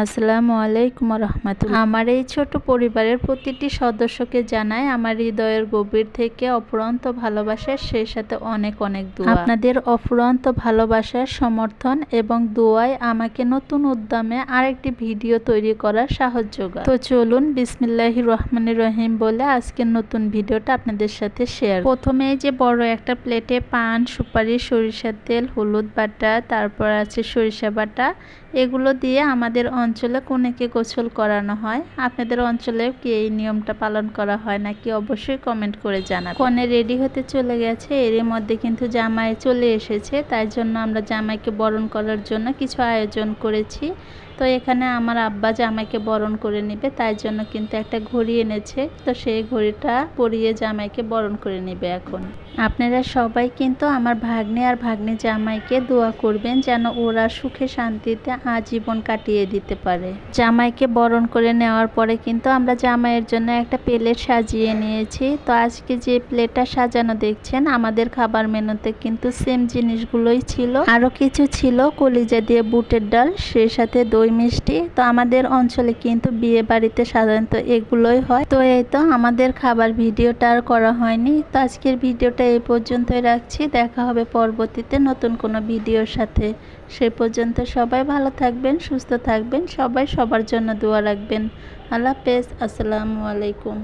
আসসালামু আলাইকুম রহমতুল্লাহ। আমার এই ছোট পরিবারের প্রতিটি সদস্যকে জানাই আমার হৃদয়ের গভীর থেকে অফুরন্ত ভালোবাসা, সেই সাথে অনেক অনেক দোয়া। আপনাদের অফুরন্ত ভালোবাসার সমর্থন এবং দোয়ায় আমাকে নতুন উদ্যমে আরেকটি ভিডিও তৈরি করার সাহস যোগায়। তো চলুন বিসমিল্লাহির রহমানির রহিম বলে আজকের নতুন ভিডিওটা আপনাদের সাথে শেয়ার। প্রথমে যে বড় একটা প্লেটে পান, সুপারি, সরিষার তেল, হলুদ বাটা, তারপর আছে সরিষা বাটা, এগুলো দিয়ে আমাদের অঞ্চলে কনেকে গোসল করানো হয়। আপনাদের অঞ্চলে কি এই নিয়মটা পালন করা হয় নাকি অবশ্যই কমেন্ট করে জানাবেন। কনে রেডি হতে চলে গেছে, এর মধ্যে কিন্তু জামাই চলে এসেছে, তাই জন্য আমরা জামাইকে বরণ করার জন্য কিছু আয়োজন করেছি। তো এখানে আমার আব্বা জামাইকে বরণ করে নেবে, তাই জন্য কিন্তু একটা ঘড়ি এনেছে, তো সেই ঘড়িটা পরিয়ে জামাইকে বরণ করে নেবে। এখন আপনারা সবাই কিন্তু আমার ভাগ্নে আর ভাগ্নে জামাইকে দোয়া করবেন যেন ওরা সুখে শান্তিতে আজীবন কাটিয়ে দিতে পারে। জামাইকে বরণ করে নেওয়ার পরে কিন্তু আমরা জামাইয়ের জন্য একটা প্লেট সাজিয়ে নিয়েছি। তো আজকে যে প্লেটটা সাজানো দেখছেন, আমাদের খাবার মেনুতে কিন্তু সেম জিনিসগুলোই ছিল, আরো কিছু ছিল কলিজা দিয়ে বুটের ডাল, সেই সাথে দই মিষ্টি। তো আমাদের অঞ্চলে কিন্তু বিয়ে বাড়িতে সাধারণত এগুলোই হয়। তো এই তো আমাদের খাবার ভিডিওটা আর করা হয়নি। তো আজকের ভিডিওটা এই পর্যন্তই রাখছি, দেখা হবে পরবর্তীতে নতুন কোনো ভিডিওর সাথে। সে পর্যন্ত সবাই ভালো থাকবেন, সুস্থ থাকবেন, সবাই সবার জন্য দোয়া রাখবেন। আল্লাহ হাফেজ, আসসালামু আলাইকুম।